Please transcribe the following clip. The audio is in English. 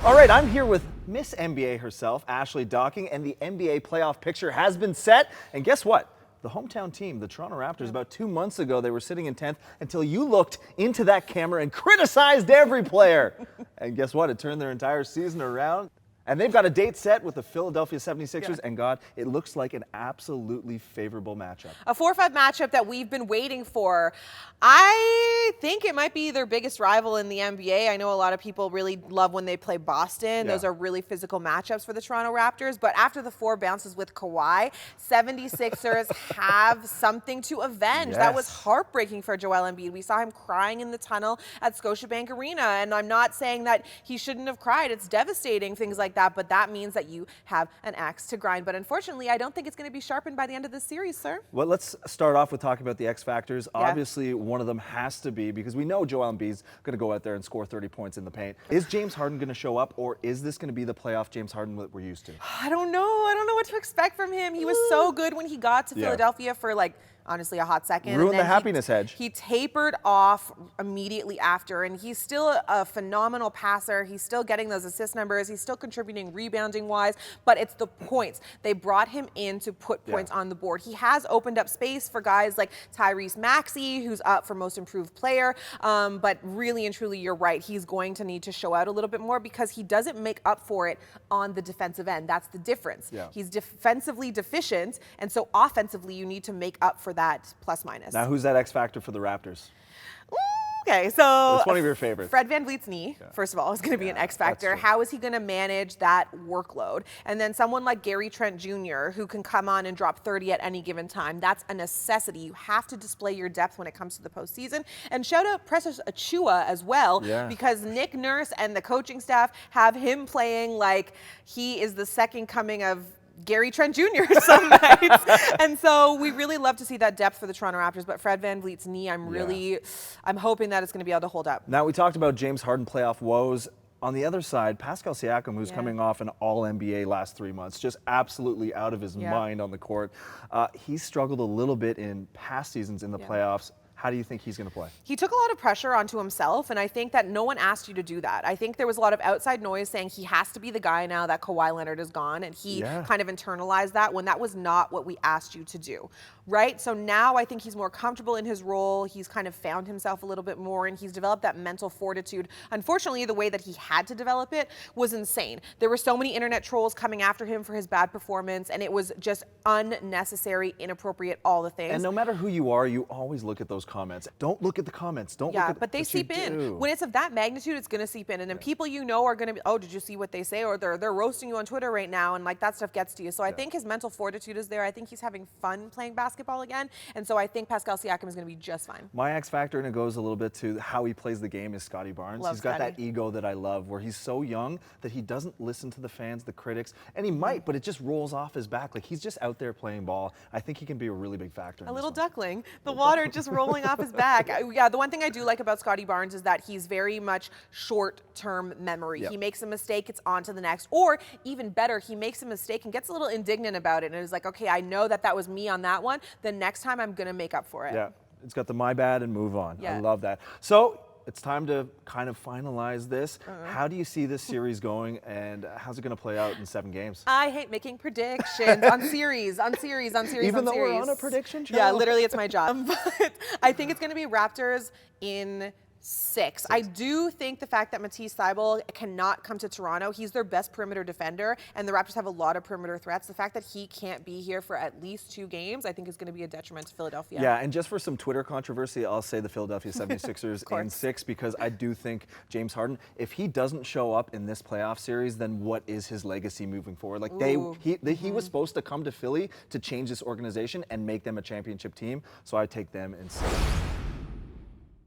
All right, I'm here with Miss NBA herself, Ashley Docking, and the NBA playoff picture has been set. And guess what? The hometown team, the Toronto Raptors, about 2 months ago, they were sitting in 10th until you looked into that camera and criticized every player. And guess what? It turned their entire season around. And they've got a date set with the Philadelphia 76ers, and God, it looks like an absolutely favorable matchup. A 4-5 matchup that we've been waiting for. I think it might be their biggest rival in the NBA. I know a lot of people really love when they play Boston. Those are really physical matchups for the Toronto Raptors. But after the 4 bounces with Kawhi, 76ers have something to avenge. That was heartbreaking for Joel Embiid. We saw him crying in the tunnel at Scotiabank Arena. And I'm not saying that he shouldn't have cried. It's devastating, things like that, but that means that you have an axe to grind. But unfortunately, I don't think it's going to be sharpened by the end of this series, sir. Well, let's start off with talking about the X factors. Obviously, one of them has to be, because we know Joel Embiid's going to go out there and score 30 points in the paint. Is James Harden going to show up, or is this going to be the playoff James Harden that we're used to? I don't know. I don't know what to expect from him. He was so good when he got to Philadelphia for honestly, a hot second. Ruined the happiness hedge. He tapered off immediately after, and he's still a phenomenal passer. He's still getting those assist numbers. He's still contributing rebounding-wise, but it's the points. They brought him in to put points on the board. He has opened up space for guys like Tyrese Maxey, who's up for Most Improved Player, but really and truly, you're right. He's going to need to show out a little bit more because he doesn't make up for it on the defensive end. That's the difference. He's defensively deficient, and so offensively, you need to make up for that plus minus. Now, who's that X factor for the Raptors? Okay, so it's one of your favorites. Fred VanVleet's knee, first of all, is going to be an X factor. How is he going to manage that workload? And then someone like Gary Trent Jr., who can come on and drop 30 at any given time. That's a necessity. You have to display your depth when it comes to the postseason. And shout out Precious Achiuwa as well, because Nick Nurse and the coaching staff have him playing like he is the second coming of Gary Trent Jr. some nights. And so we really love to see that depth for the Toronto Raptors, but Fred VanVleet's knee, I'm hoping that it's going to be able to hold up. Now, we talked about James Harden playoff woes. On the other side, Pascal Siakam, who's coming off an All-NBA last 3 months, just absolutely out of his mind on the court. He's struggled a little bit in past seasons in the playoffs. How do you think he's going to play? He took a lot of pressure onto himself, and I think that no one asked you to do that. I think there was a lot of outside noise saying he has to be the guy now that Kawhi Leonard is gone, and he kind of internalized that when that was not what we asked you to do, right? So now I think he's more comfortable in his role. He's kind of found himself a little bit more, and he's developed that mental fortitude. Unfortunately, the way that he had to develop it was insane. There were so many internet trolls coming after him for his bad performance, and it was just unnecessary, inappropriate, all the things. And no matter who you are, you always look at those comments. Don't look at the comments. Don't look at but they seep in. When it's of that magnitude, it's going to seep in. And then people you know are going to be, oh, did you see what they say? Or they're roasting you on Twitter right now, and like that stuff gets to you. So I think his mental fortitude is there. I think he's having fun playing basketball again. And so I think Pascal Siakam is going to be just fine. My X factor, and it goes a little bit to how he plays the game, is Scottie Barnes. He's got that ego that I love, where he's so young that he doesn't listen to the fans, the critics, and he might, but it just rolls off his back. Like, he's just out there playing ball. I think he can be a really big factor. A little duckling. The water just rolling off his back. The one thing I do like about Scottie Barnes is that he's very much short-term memory. He makes a mistake, it's on to the next. Or even better, he makes a mistake and gets a little indignant about it. And is like, okay, I know that was me on that one. The next time I'm going to make up for it. Yeah, it's got the my bad and move on. I love that. So it's time to kind of finalize this. How do you see this series going, and how's it going to play out in 7 games? I hate making predictions on series. Even though we're on a prediction show? Yeah, literally, it's my job. But I think it's going to be Raptors in 6. I do think the fact that Matisse Thybulle cannot come to Toronto, he's their best perimeter defender, and the Raptors have a lot of perimeter threats. The fact that he can't be here for at least 2 games, I think is going to be a detriment to Philadelphia. Yeah, and just for some Twitter controversy, I'll say the Philadelphia 76ers in 6, because I do think James Harden, if he doesn't show up in this playoff series, then what is his legacy moving forward? Like, he was supposed to come to Philly to change this organization and make them a championship team, so I take them in 6.